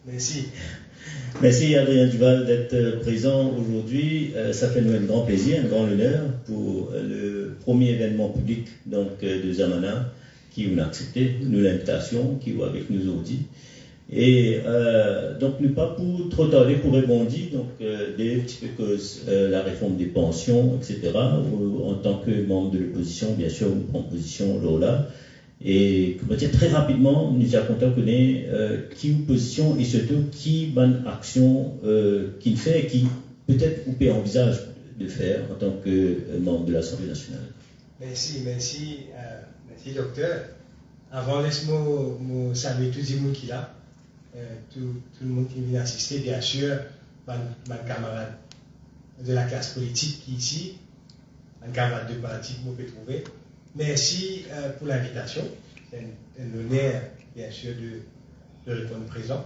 Merci. Merci Adrien Duval d'être présent aujourd'hui. Ça fait nous un grand plaisir, un grand honneur pour le premier événement public donc, de Zamana qui nous a accepté l'invitation, qui est avec nous aujourd'hui. Et donc, nous pas pour trop tarder pour rebondir, donc des petits peu que la réforme des pensions, etc. En tant que membre de l'opposition, bien sûr, nous prenons position là. Et comment dire, très rapidement, nous avons connaître qui opposition et surtout qui bonne action qu'il fait et qui peut-être ou envisage de faire en tant que membre de l'Assemblée nationale. Merci docteur. Avant, laisse-moi saluer tous les gens qui sont là, tout le monde qui vient assister, bien sûr, ma camarade de la classe politique qui est ici, un camarade de parti que vous pouvez trouver. Merci pour l'invitation. C'est un honneur, bien sûr, de répondre présent.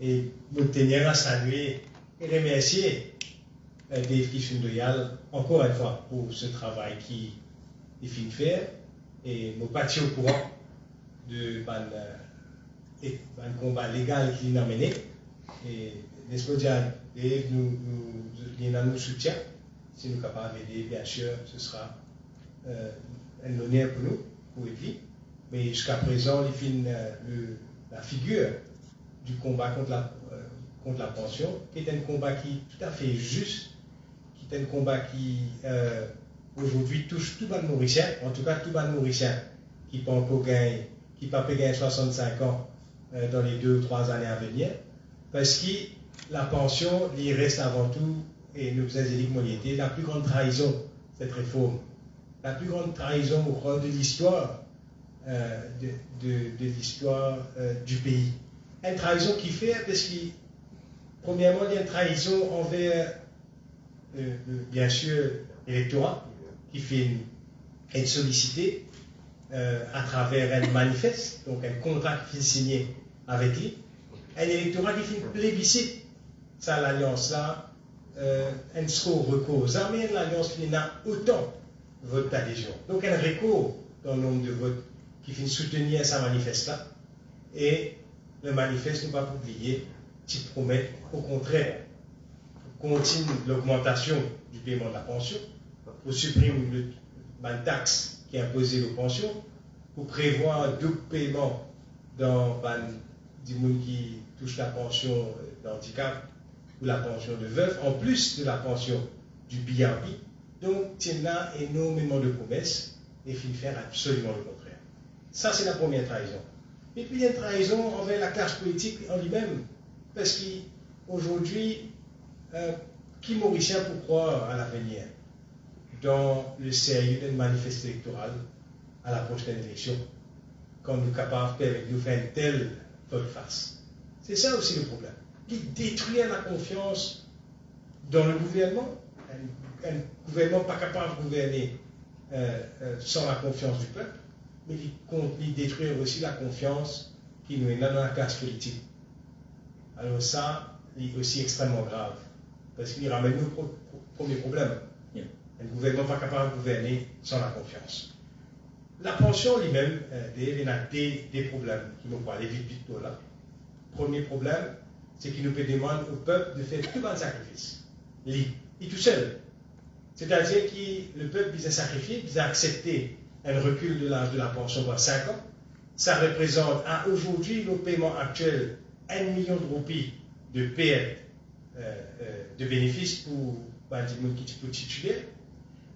Et vous tenir à saluer et remercier Dave Kishindoyal encore une fois pour ce travail qu'il finit de faire. Et nous pas au courant de un combat légal qu'il a mené. Et laisse-moi dire, Dave, nous soutient. Si nous sommes capables d'aider, bien sûr, ce sera un honneur pour nous, pour lui. Mais jusqu'à présent, il filme la figure du combat contre la pension, qui est un combat qui est tout à fait juste, qui est un combat qui aujourd'hui touche tout le monde mauricien, en tout cas tout le monde mauricien qui peut encore gagner, qui peut gagner 65 ans dans les 2 ou 3 années à venir, parce que la pension, il reste avant tout, et nous faisons des la plus grande trahison de cette réforme. La plus grande trahison au rôle de l'histoire de l'histoire du pays. Une trahison qui fait, parce que, premièrement, il y a une trahison envers, bien sûr, l'électorat, qui fait être sollicité à travers un manifeste, donc un contrat qui est signé avec lui, un électorat qui fait plébiscite, ça, l'alliance-là, un score recours. Jamais l'alliance qui n'a autant vote d'adhésion. Donc, un recours dans le nombre de votes qui finit soutenir sa manifeste-là. Et le manifeste ne va pas oublier, qui promet au contraire, continue l'augmentation du paiement de la pension, pour supprimer la taxe qui est imposée aux pensions, pour prévoir un double paiement dans les gens qui touchent la pension d'handicap ou la pension de veuf, en plus de la pension du BRP. Donc, il y a énormément de promesses et il faut faire absolument le contraire. Ça, c'est la première trahison. Et puis, il y a une trahison envers la classe politique en lui-même. Parce qu'aujourd'hui, qui Mauricien pour croire à l'avenir dans le sérieux d'une manifeste électorale à la prochaine élection, quand nous sommes capables de nous faire une telle volte-face. C'est ça aussi le problème. Qui détruit la confiance dans le gouvernement. Un gouvernement pas capable de gouverner sans la confiance du peuple, mais il détruit aussi la confiance qui nous est dans la classe politique. Alors ça, est aussi extrêmement grave, parce qu'il ramène nous au premier problème. Un gouvernement pas capable de gouverner sans la confiance. La pension lui-même, il y a des problèmes qui nous parlent vite là. Premier problème, c'est qu'il nous peut demander au peuple de faire tout un sacrifice. Il tout seul. C'est-à-dire que le peuple il a sacrifié, il a accepté un recul de l'âge de la pension par 5 ans. Ça représente à aujourd'hui le paiement actuel 1 million de roupies de perte de bénéfices pour les qui sont titulaires.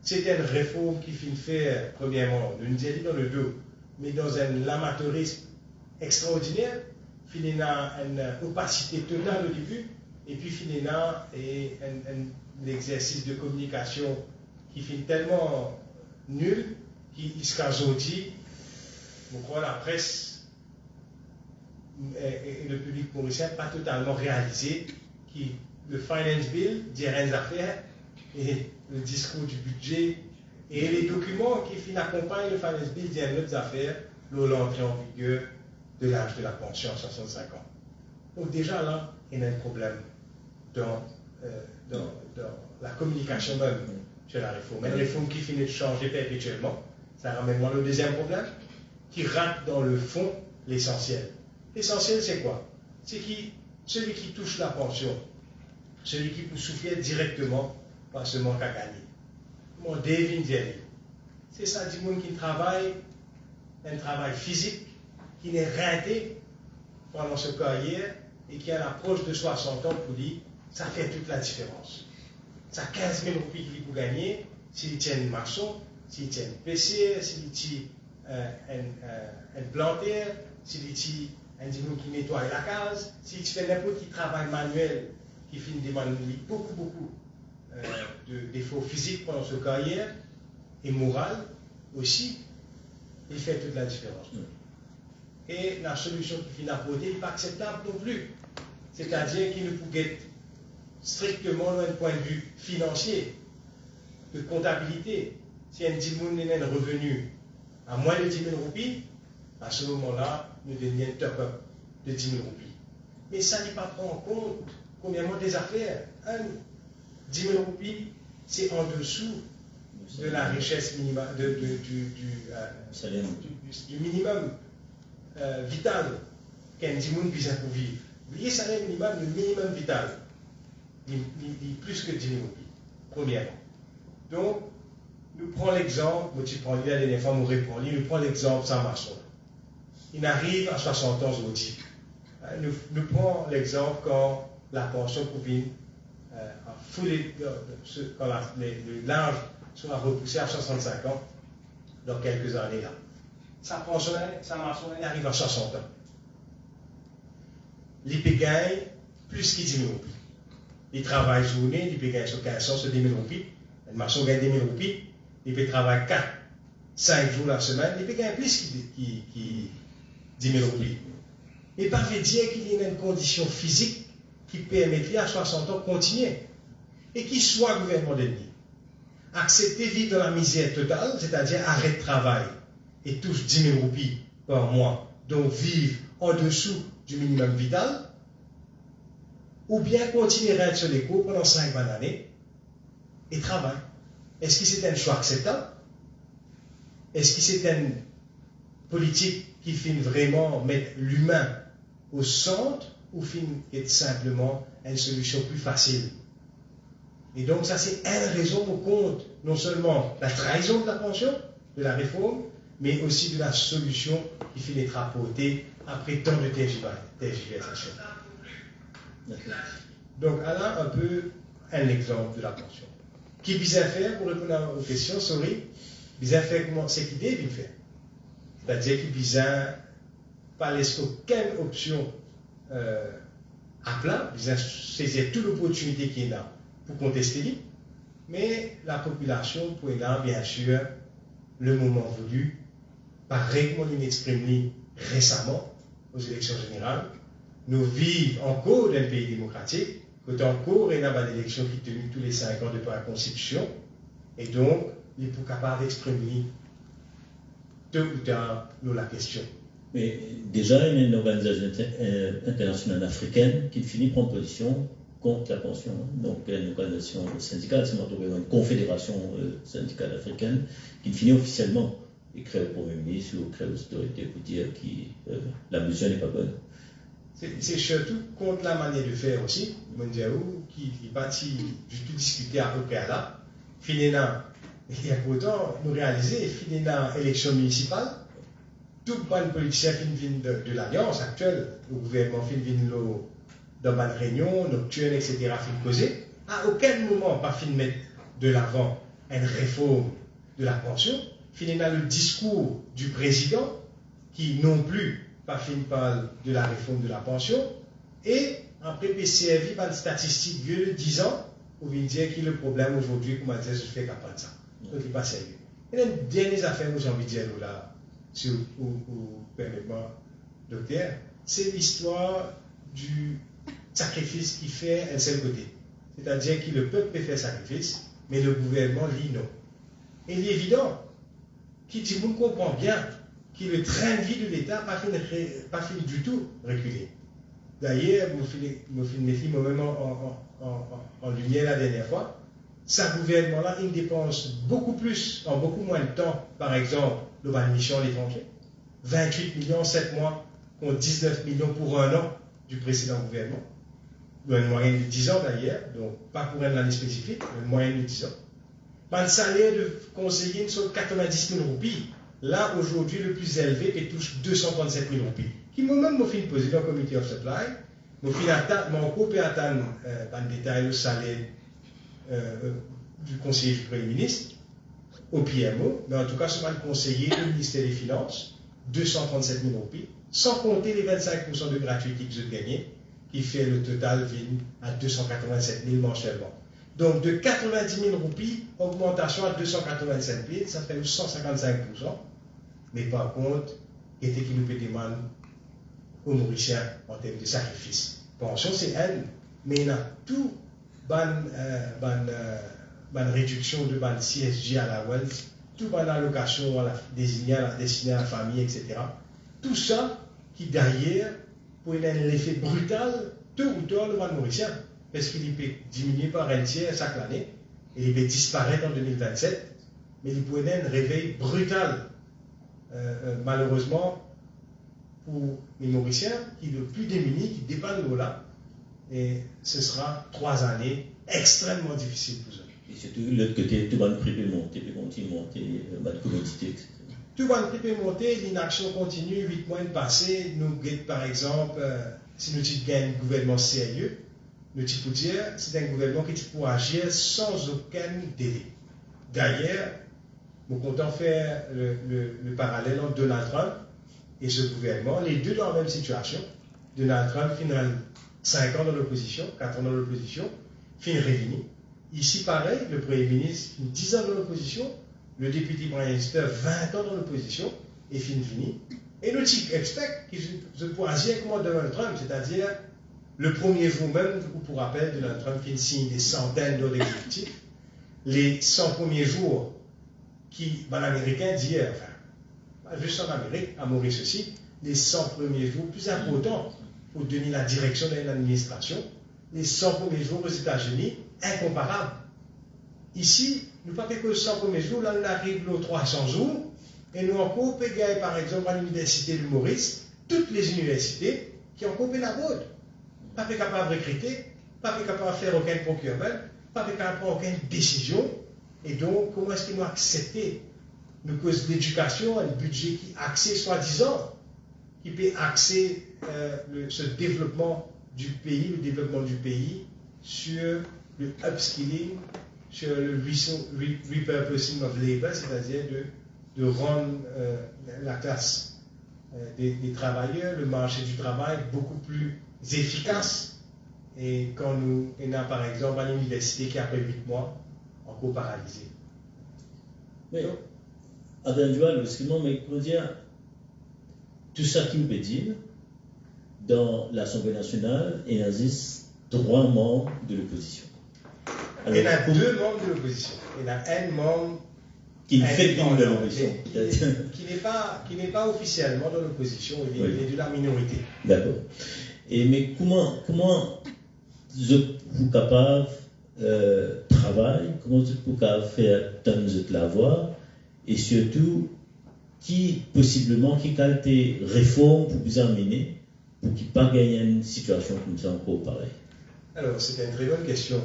C'est une réforme qui finit faire, premièrement, nous dit dans le dos, mais dans un amateurisme extraordinaire, finit dans une opacité totale au début, et puis finit dans un exercice de communication qui finit tellement nul qu'il se dit, je crois la presse et le public mauricien pas totalement réalisé que le finance bill dit rien d'affaires et le discours du budget et les documents qui accompagnent le finance bill disent d'autres affaires l'entrée en vigueur de l'âge de la pension à 65 ans. Donc déjà là, il y a un problème dans la communication même sur la réforme. Une réforme qui finit de changer perpétuellement, ça ramène moi le deuxième problème, qui rate dans le fond l'essentiel. L'essentiel c'est quoi? C'est que celui qui touche la pension, celui qui peut souffrir directement par ce manque à gagner. Mon David Diallo, c'est ça du monde qui travaille, un travail physique, qui n'est raté pendant sa carrière et qui à l'approche de 60 ans pour lui, ça fait toute la différence. Ça 15 000 roupies qu'il peut gagner, s'il tient une maçon, s'il tient une PC, s'il tient un planter, s'il tient un dimanche qui nettoie la case, s'il fait n'importe quel travail manuel qui finit demandant beaucoup d'efforts physiques pendant sa carrière et morale aussi, il fait toute la différence. Et la solution qui finit apportée n'est pas acceptable non plus. C'est-à-dire qu'il ne peut être strictement d'un point de vue financier, de comptabilité. Si un dimanche n'a un revenu à moins de 10 000 roupies, à ce moment-là, nous devenons top-up de 10 000 roupies. Mais ça n'est pas pris en compte combien des affaires. 10 000 roupies, c'est en dessous de la richesse minimale, du minimum vital qu'un dimanche vise pour vivre. Le salaire minimum, le minimum vital, il plus que 10 000 roupies, premièrement. Donc, nous prenons l'exemple, moi tu prends la dernière fois, nous prenons l'exemple sans maçon. Il arrive à 60 ans aujourd'hui. Nous prenons l'exemple quand la pension couvine quand le large sera repoussé à 65 ans dans quelques années là. Sa pension, sa maçon, elle arrive à 60 ans. Il peut gagner plus que 10 000 roupies. Il travaille journée, il peut gagner sur 1500, sur 10 000 roupies. Le maçon gagne 10 000 roupies. Il peut travailler 4, 5 jours la semaine. Il peut gagner plus que 10 000 roupies. Mais pas veut dire qu'il y a une condition physique qui permettrait à 60 ans de continuer. Et qu'il soit gouvernement d'ennemi. Accepter de vivre dans la misère totale, c'est-à-dire arrêter de travail et touche 10 000 roupies par mois, donc vivre en dessous du minimum vital, ou bien continuer à être sur les cours pendant 5 bonnes années et travailler. Est-ce que c'est un choix acceptable? Est-ce que c'est une politique qui finit vraiment mettre l'humain au centre ou finit être simplement une solution plus facile? Et donc ça c'est une raison au compte, non seulement la trahison de la pension, de la réforme, mais aussi de la solution qui finit d'être apportée après tant de tergiversations. Donc là un peu un exemple de la pension. Qui vise à faire, pour répondre aux questions, vise à faire comment c'est qu'il devait faire. C'est-à-dire qu'il vise à pas laisser aucune option à plat, vise à saisir toute l'opportunité qui est là pour contester lui, mais la population pour là, bien sûr, le moment voulu, par règlement inexprimé récemment aux élections générales, nous vivons encore dans un pays démocratique, quand encore il y a une élection qui est tenue tous les 5 ans depuis la Constitution, et donc il est capable d'exprimer tôt ou tard la question. Mais déjà, il y a une organisation internationale africaine qui finit prendre position contre la pension. Donc, une organisation syndicale, c'est une confédération syndicale africaine qui finit officiellement écrire au Premier ministre ou écrire aux autorités pour dire que la mesure n'est pas bonne. C'est surtout contre la manière de faire aussi, Mondiaou, qui est parti du tout discuter à peu près là. Finalement, et pourtant, nous réaliser, finalement, élection municipale, tout bon politicien vient de l'alliance actuelle, le gouvernement vient dans une réunion nocturne, etc., fin causé. À aucun moment, pas fin mettre de l'avant une réforme de la pension. Finalement, le discours du président, qui non plus pas fin parle de la réforme de la pension, et après PCRV, par une statistique vieux de 10 ans, on vient dire que le problème aujourd'hui, comment dire, je fais capable de ça. Donc, il n'est pas sérieux. Et une dernière affaire que j'ai envie de dire là, si vous permettez-moi, docteur, c'est l'histoire du sacrifice qui fait un seul côté. C'est-à-dire que le peuple peut faire sacrifice, mais le gouvernement dit non. Et il est évident que tout le monde comprend bien que le train de vie de l'État n'a pas fini du tout reculer. D'ailleurs, je me moi-même en lumière la dernière fois, ce gouvernement-là, il dépense beaucoup plus, en beaucoup moins de temps, par exemple, le mission à l'étranger. 28 millions, 7 mois, contre 19 millions pour un an du précédent gouvernement. une moyenne de 10 ans d'ailleurs, donc pas pour une année spécifique, mais une moyenne de 10 ans. Le salaire de conseiller sur 90 000 roupies. Là, aujourd'hui, le plus élevé, il touche 237 000 roupies. Qui moi-même m'a fait poser dans le comité of supply, mon coupé attendre dans le détail le salaire du conseiller du Premier ministre au PMO, mais en tout cas, c'est le conseiller du ministère des Finances, 237 000 roupies, sans compter les 25% de gratuité que j'ai gagné, qui fait le total à 287 000 mensuellement. Donc, de 90 000 roupies, augmentation à 285 000, ça fait 155%. Mais par contre, il était qui nous peut demander aux Mauriciens en termes de sacrifice. Pension, c'est elle, mais il y a tout, bonne réduction de bonne CSG à la wealth, tout bonne allocation destinée à la famille, etc. Tout ça qui derrière, pour un effet brutal, tôt ou tard, le ban mauricien. Parce qu'il peut diminuer par un tiers chaque année, et il peut disparaître en 2027, mais il pourrait avoir un réveil brutal, malheureusement, pour les Mauriciens qui sont le plus démunis, qui dépendent de là, et ce sera 3 années extrêmement difficiles pour eux. Et surtout, de l'autre côté, tout le monde peut monter, peut continuer à monter, de commodité, etc. Tout le monde peut monter, l'inaction continue, 8 mois passés, nous, par exemple, si nous gagnons un gouvernement sérieux, nous pouvons dire c'est un gouvernement qui peut agir sans aucun délai. D'ailleurs, nous comptons faire le parallèle entre Donald Trump et ce gouvernement, les deux dans la même situation. Donald Trump finit 5 ans dans l'opposition, 4 ans dans l'opposition, finit réuni. Ici, pareil, le Premier ministre finit 10 ans dans l'opposition, le député Brian Ester 20 ans dans l'opposition, et fini. Et nous expect qu'ils se agir comme Donald Trump, c'est-à-dire le premier jour même, pour rappel, Donald Trump signe des centaines d'ordres exécutifs. Les 100 premiers jours qui, l'Américain dit, enfin, pas juste en Amérique, à Maurice aussi, les 100 premiers jours plus importants pour donner la direction de l'administration. Les 100 premiers jours aux États-Unis, incomparables. Ici, nous ne pas que 100 premiers jours, là, on arrive aux 300 jours, et nous encore payons, par exemple, à l'université de Maurice, toutes les universités qui ont coupé la mode. Pas capable de recruter, pas capable de faire aucun procurement, pas capable de prendre aucune décision. Et donc, comment est-ce qu'ils vont accepter nous cause l'éducation, un budget qui axé soi-disant, qui peut axer ce développement du pays, sur le upskilling, sur le repurposing of labor, c'est-à-dire de rendre la classe des travailleurs, le marché du travail beaucoup plus efficace. Et quand nous avons par exemple à l'université qui après 8 mois, encore paralysé. Mais, Abenjoal, mais comment dire, tout ça qui me peut dire, dans l'Assemblée nationale, il existe 3 membres de l'opposition. Il y en a 2 membres de l'opposition. Il y en a un membre qui fait partie de l'opposition. Qui n'est pas officiellement dans l'opposition, il est de la minorité. D'accord. Mais comment vous êtes capable de travailler, comment vous êtes capable de faire tant de la voix, et surtout, qui possiblement, qui qualité réforme pour vous amener, pour qu'il n'y ait pas gagner une situation comme ça encore pareil? Alors, c'est une très bonne question.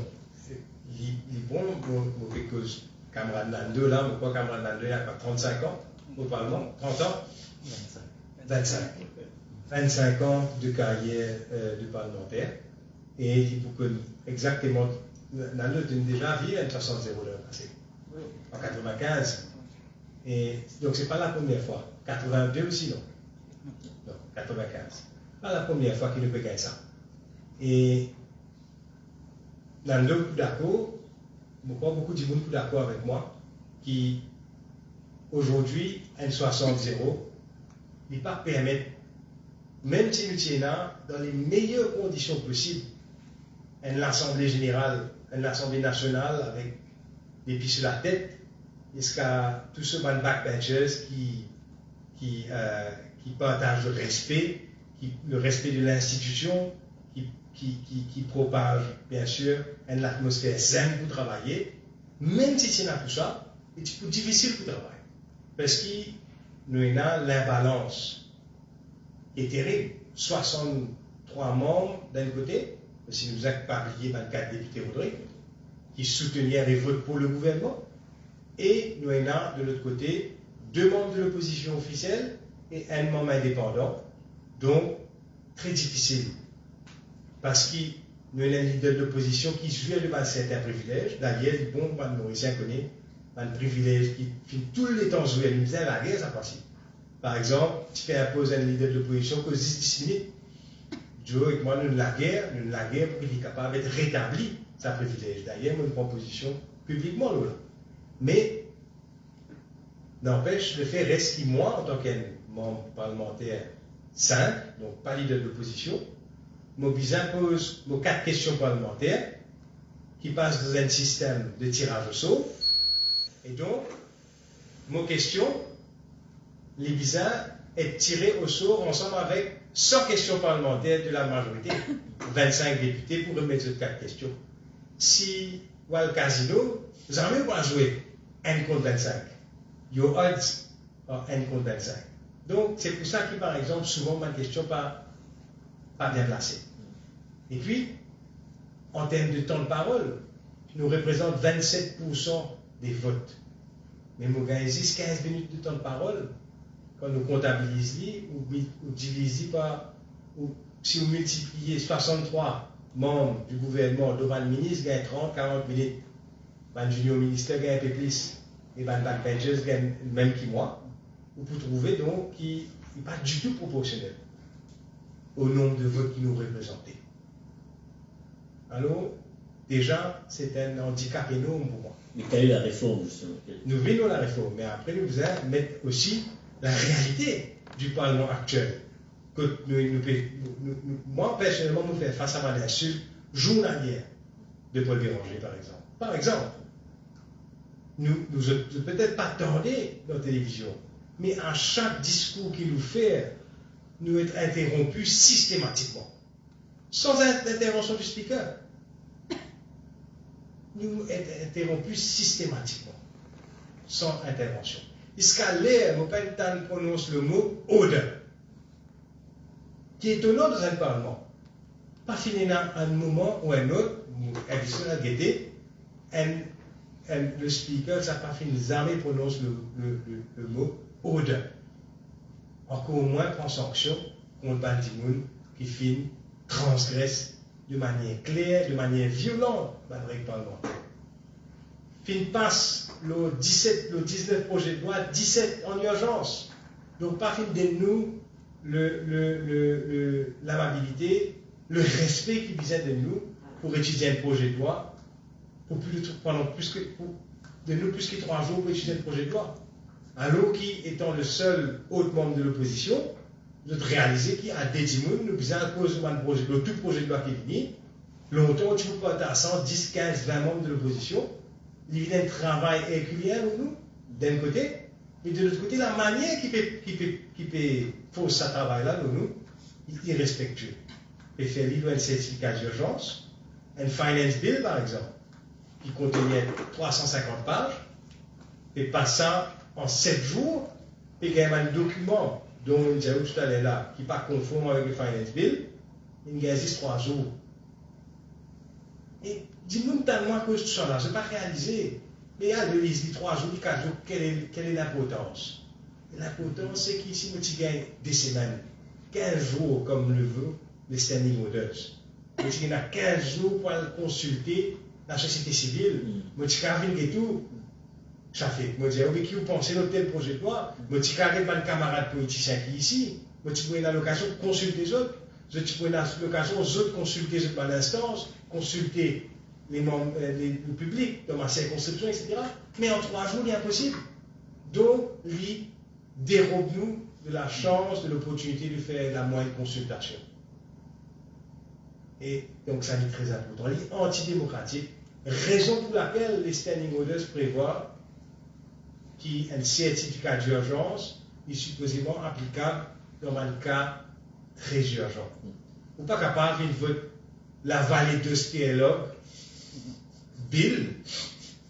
Il est bon, mauvais cause. Camarade Nando, là, pourquoi Camarade Nando, il a pas 35 ans au Parlement? 30 ans? 25 ans de carrière de parlementaire. Et il faut que, exactement, Nando a déjà vu un 60 0 l'heure passé. En 95. Et donc, ce n'est pas la première fois. 82 aussi, non? Non, 95. Pas la première fois qu'il ne peut gagner ça. Et Nando, d'accord, beaucoup de gens sont d'accord avec moi, qui aujourd'hui, un 60-0, ne pas permettre, même si nous sommes dans les meilleures conditions possibles, une assemblée générale, une assemblée nationale avec des pieds sur la tête, jusqu'à tous ceux qui backbenchers qui partagent le respect de l'institution, qui propage, bien sûr, une atmosphère saine pour travailler, même si c'est tout ça, c'est difficile pour travailler. Parce que nous avons l'imbalance qui est terrible. 63 membres d'un côté, si nous avons publié 24 députés Rodrigue, qui soutenaient les votes pour le gouvernement, et nous avons de l'autre côté 2 membres de l'opposition officielle et un membre indépendant, donc très difficile. Parce que nous avons un leader de l'opposition qui jouit de certains privilèges. D'ailleurs, bon, le Mauricien connaît un privilège qui finit tous les temps jouer. Nous disons la guerre, ça passe. Par exemple, tu fais imposer un leader de l'opposition que 10 minutes. Joe et moi, nous la guerre pour qu'il soit capable d'être rétabli sa privilège. D'ailleurs, nous prenons position publiquement là. Mais, n'empêche, le fait reste que moi, en tant qu'un membre parlementaire 5, donc pas leader de l'opposition, Mobizin pose 4 questions parlementaires qui passent dans un système de tirage au sort. Et donc, mon question, les visas est tiré au sort ensemble avec 100 questions parlementaires de la majorité, 25 députés pour remettre ces 4 questions. Si, ou le casino, vous n'avez pas joué 1 contre 25. Your odds are 1 contre 25. Donc, c'est pour ça que, par exemple, souvent, ma question pas bien placée. Et puis, en termes de temps de parole, nous représentons 27% des votes. Mais nous gagnons 15 minutes de temps de parole. Quand nous comptabilisons ou divisons par, ou si vous multipliez 63 membres du gouvernement devant le ministre, gagne 30-40 minutes. Le junior ministère gagne un peu plus. Et le backbenchers gagne même que moi. Vous pouvez trouver donc qui n'est pas du tout proportionnel au nombre de votes qui nous représentent. Alors, déjà, c'est un handicap énorme pour moi. Mais quelle est la réforme, justement? Nous venons la réforme, mais après, nous allons mettre aussi la réalité du Parlement actuel. Que moi, personnellement, nous faisons face à une insulte journalière de Paul Béranger, par exemple. Par exemple, nous peut-être pas tendez dans la télévision, mais à chaque discours qu'il nous fait, nous être interrompus systématiquement, sans intervention du speaker. Nous être interrompus systématiquement, sans intervention. Jusqu'à l'air, mon père prononce le mot order, qui est étonnant dans un parlement. Pas fini dans un moment ou un autre, à guetter, le speaker, ça n'a pas fini, jamais prononce le mot order. Encore moins prend sanction contre Bantimoun qui finit transgresse de manière claire, de manière violente, la règle parlementaire. Fin passe le 19 projet de loi, 17 en urgence. Donc, pas fin de nous l'amabilité, le respect qui visait de nous pour étudier un projet de loi, pendant plus que 3 jours pour étudier un projet de loi. Alors qui, étant le seul autre membre de l'opposition, de réaliser qu'il y a des timons, nous faisons à cause de projet de loi, tout projet de loi qui est venu, longtemps, tu peux pas être à 100, 10, 15, 20 membres de l'opposition. Il y a un travail herculéen pour nous, d'un côté, et de l'autre côté, la manière qui peut faire ce travail-là, nous, il est irrespectueux. Il fait livrer un certificat d'urgence, un finance bill, par exemple, qui contenait 350 pages, et passe ça en 7 jours, et il y a un document dont on dit tout à l'heure là, qui n'est pas conforme avec le finance bill, il y a 3 jours. Et dis-nous tellement que tout ça là, je n'ai pas réalisé. Mais il y a 3 jours, 4 jours, quelle est l'importance? L'importance, c'est qu'ici, tu gagnes des semaines, 15 jours, comme le veut les standing orders. Tu gagnes 15 jours pour aller consulter la société civile. Tu gagnes tout. Ça fait. Moi, je dis, qui vous pensez de tel projet de loi? Moi, tu gagnes un camarade politicien qui est ici. Moi, tu prends l'occasion de consulter les autres. Tu prends l'occasion aux autres de consulter les autres par l'instance, consulter le public dans ma circonscription, etc. Mais en 3 jours, il est impossible. Donc, lui, dérobe-nous de la chance, de l'opportunité de faire la moindre consultation. Et donc, ça est très important. Il est antidémocratique. Raison pour laquelle les standing orders prévoient qu'un certificat d'urgence est supposément applicable dans un cas très urgent. Ou pas capable de voter la vallée de SPLOG, Bill,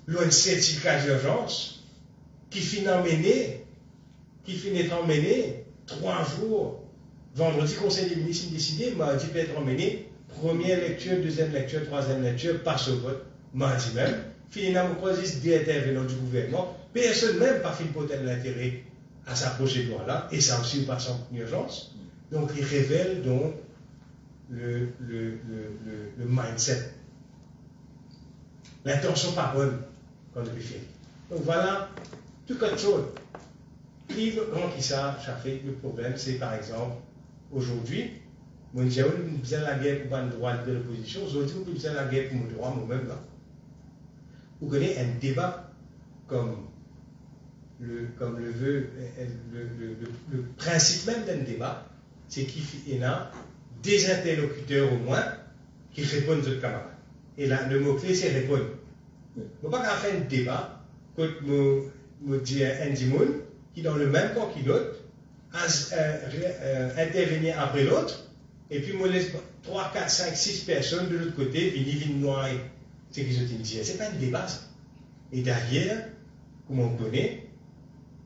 un certificat d'urgence qui finit emmené 3 jours. Vendredi, Conseil des ministres a décidé, mardi peut être emmené première lecture, deuxième lecture, troisième lecture, passe au vote, mardi même. Finalement, on dit des intervenants du gouvernement, personne même pas fait pour l'intérêt à s'approcher de là, et ça aussi passe en urgence. Donc, il révèle donc le mindset. L'intention pas bonne qu'on a pu faire. Donc voilà, tout comme chose. Livre qui ça fait le problème, c'est par exemple, aujourd'hui, moi, j'ai besoin de la guerre pour le droit de l'opposition, aujourd'hui, on a besoin de la guerre pour mon droit, moi-même là. Vous connaissez un débat comme le veut le principe même d'un débat, c'est qu'il y a des interlocuteurs au moins qui répondent aux camarades. Et là, le mot-clé, c'est répondre. On ne peut pas faire un débat quand je dis un Dimoun qui, dans le même camp que l'autre, intervenir après l'autre, et puis on laisse 3, 4, 5, 6 personnes de l'autre côté, puis ils viennent noyer ce qu'ils ont dit. Ce n'est pas un débat, ça. Et derrière, comme on connaît,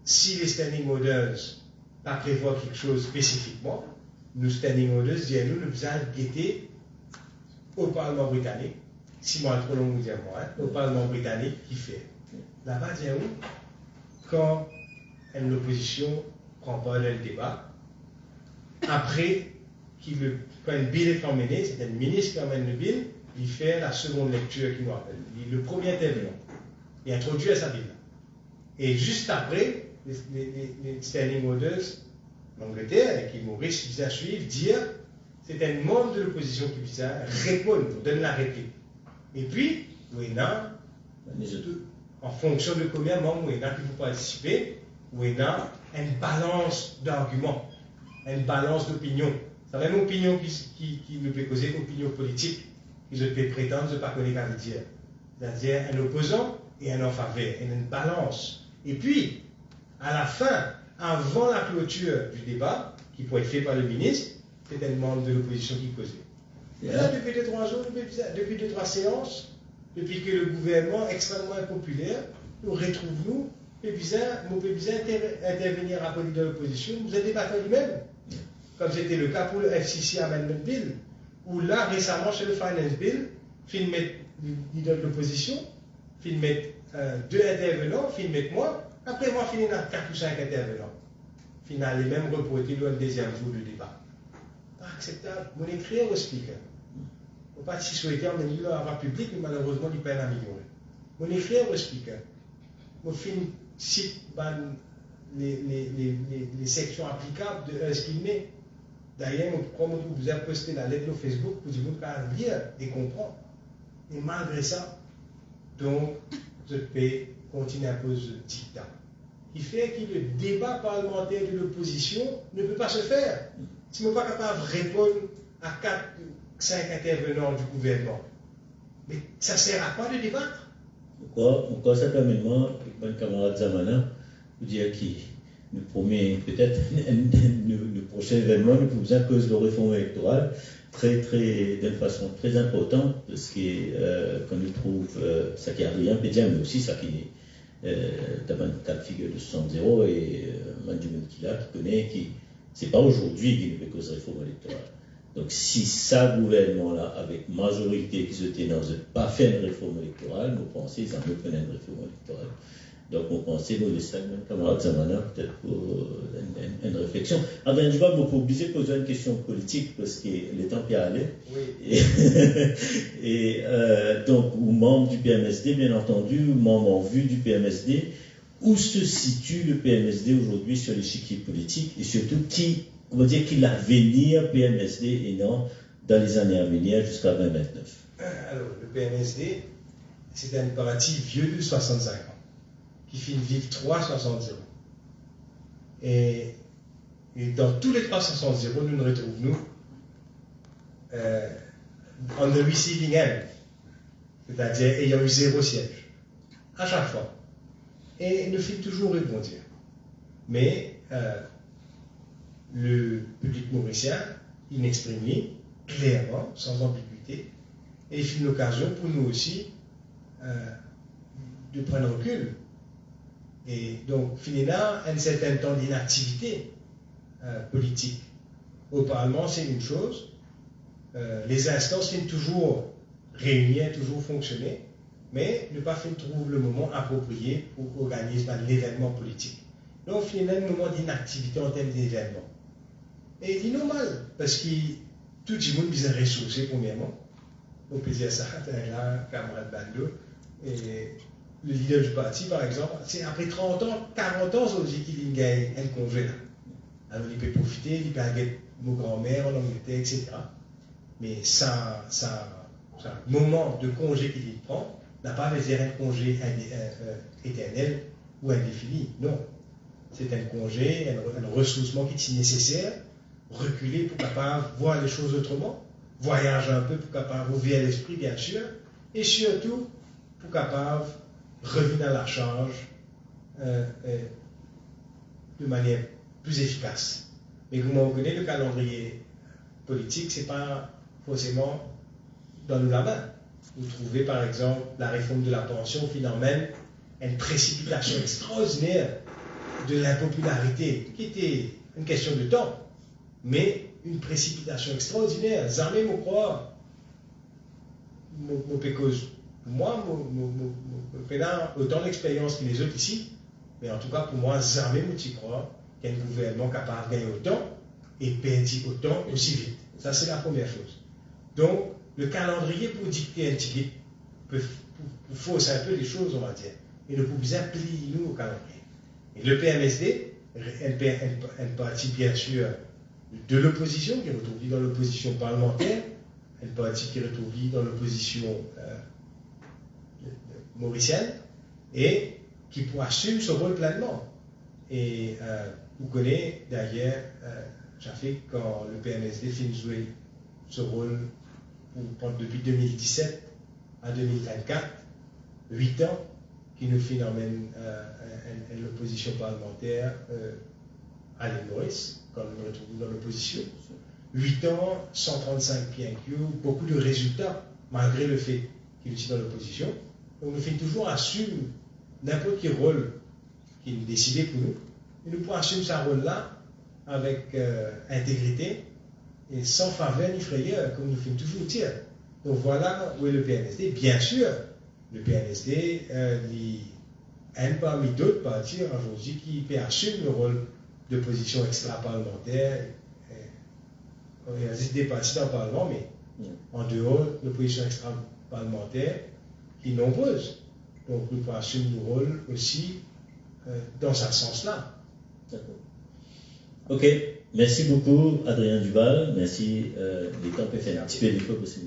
si les standing orders pas prévoient quelque chose spécifiquement, nous standing orders disent nous devons guetter au Parlement britannique, si moi trop long dire moi, au Parlement britannique qui fait. Là-bas, dire où quand l'opposition prend part dans le débat, après quand une bill est emmenée, c'est un ministre qui emmène le bill, il fait la seconde lecture qui nous rappelle. Il est le premier intervenant. Il introduit à sa bill. Et juste après, les standing orders d'Angleterre, qui Maurice vise à suivre, dire c'est un membre de l'opposition qui vise à répondre, donne la réplique. Et puis, en fonction de combien de membres qui vont participer, il y a une balance d'arguments, une balance d'opinion. C'est même une opinion qui nous peut causer une opinion politique, qui peut prétendre ne pas connaître qu'à dire. C'est-à-dire un opposant et un en faveur, et une balance. Et puis, à la fin, avant la clôture du débat, qui pourrait être fait par le ministre, c'est un membre de l'opposition qui causait. Et là, depuis 2-3 jours, depuis 2-3 séances, depuis que le gouvernement extrêmement impopulaire nous retrouve nous, nous pouvons intervenir à politique de l'opposition, vous êtes débattu lui-même, comme c'était le cas pour le FCC Amendment Bill, où là, récemment, chez le Finance Bill, film leader de l'opposition, film 2 intervenants, film moi, après moi, film 4 ou 5 intervenants. Final, les mêmes reportés le deuxième jour du débat. Pas acceptable. Mon écrire au speaker. On ne peut pas si souhaiter en milieu à public, mais malheureusement, il peine à améliorer. Mon écrire au speaker. Mon film cite les sections applicables de ce qu'il met. D'ailleurs, comme vous avez posté la lettre sur Facebook, vous dites que vous lire et comprendre. Et malgré ça, donc, je peux continuer à cause de dictat. Qui fait que le débat parlementaire de l'opposition ne peut pas se faire. Si on n'est pas capable de répondre à 4 ou 5 intervenants du gouvernement. Mais ça sert à quoi de débattre? Pourquoi certainement, mon camarade Zamana, vous dire qu'il nous promet peut-être le prochain événement, nous pouvons à cause de la réforme électorale, d'une façon très importante, parce que quand nous trouve ça qui arrive un peu bien, mais aussi ça qui est dans le cas de figure de 60-0 et Mandjumel Kila qui connaît, c'est pas aujourd'hui qu'il nous fait cause de réforme électorale. Donc si ça gouvernement-là, avec majorité qui se tenait, n'a pas fait une réforme électorale, nous pensons qu'ils ont fait une réforme électorale. Donc on pensait, nous, les 5 camarades Zamana, peut-être pour une réflexion. Ah ben, je vais vous obliger de poser une question politique, parce que le temps peut aller. Oui. Et donc, ou membre du PMSD, bien entendu, membre en vue du PMSD, où se situe le PMSD aujourd'hui sur l'échiquier politique, et surtout on va dire qu'il a l'avenir PMSD et non dans les années à venir jusqu'à 2029. Alors, le PMSD, c'est un parti vieux de 65 ans, qui finit vivre 3,60. Et dans tous les 3,60, nous nous retrouvons on the receiving end, c'est-à-dire ayant eu 0 siège, à chaque fois. Et nous finissons toujours répondre. Mais le public mauricien, il exprime clairement, sans ambiguïté, et il fait une occasion pour nous aussi de prendre recul. Et donc, finalement, un certain temps d'inactivité politique au Parlement, c'est une chose, les instances viennent toujours réunir, toujours fonctionner, mais ne pas faire trouver le moment approprié pour organiser l'événement politique. Donc, finalement, un moment d'inactivité en termes d'événement. Et c'est normal, parce que tout le monde est ressourcé, premièrement. On peut dire ça, là, camarade Bando, et le leader du parti, par exemple, c'est après 30 ans, 40 ans, ça dit qu'il gagne un congé là. Alors, il peut profiter, il peut aller mon grand-mère en Angleterre, etc. Mais ça, moment de congé qu'il prend n'a pas besoin d'un congé éternel ou indéfini. Non. C'est un congé, un ressourcement qui est nécessaire, reculer pour capable voir les choses autrement, voyager un peu pour capable ouvrir l'esprit, bien sûr, et surtout pour capable revenir à la charge de manière plus efficace. Mais comme on connaît le calendrier politique, ce n'est pas forcément dans la main. Vous trouvez par exemple la réforme de la pension finalement une précipitation extraordinaire de l'impopularité, qui était une question de temps, mais une précipitation extraordinaire. Jamais me croire, moi, j'ai autant d'expérience que les autres ici, mais en tout cas pour moi, jamais me croire qu'il y a un gouvernement capable de gagner autant et perdre autant aussi vite. Ça, c'est la première chose. Donc, le calendrier pour dicter un ticket peut fausser un peu les choses, on va dire, et ne peut bien plier nous au calendrier. Et le PMSD, un parti bien sûr de l'opposition, qui est retrouvé dans l'opposition parlementaire, un parti qui est retrouvé dans l'opposition mauricienne, et qui assume ce rôle pleinement. Et vous connaissez d'ailleurs, Jafik, quand le PMSD finit de jouer ce rôle depuis 2017 à 2024, 8 ans, qui nous phénomène l'opposition parlementaire à l'île Maurice, quand nous nous retrouvons dans l'opposition. 8 ans, 135 PNQ, beaucoup de résultats, malgré le fait qu'il est dans l'opposition. Donc nous faisons toujours assumer n'importe quel rôle qui est décidé pour nous. Et nous pouvons assumer ce rôle-là avec intégrité et sans faveur ni frayeur, comme nous faisons toujours dire. Donc voilà où est le PNSD. Bien sûr, le PNSD un parmi d'autres partis aujourd'hui qui peut assumer le rôle d'opposition extra-parlementaire. Il existe des partis dans le Parlement, mais en dehors de l'opposition extra-parlementaire qui est nombreuse. Donc nous pouvons assumer le rôle aussi dans ce sens-là. D'accord. Ok, merci beaucoup Adrien Duval. Merci. Les temps peuvent faire un petit peu d'effort pour ce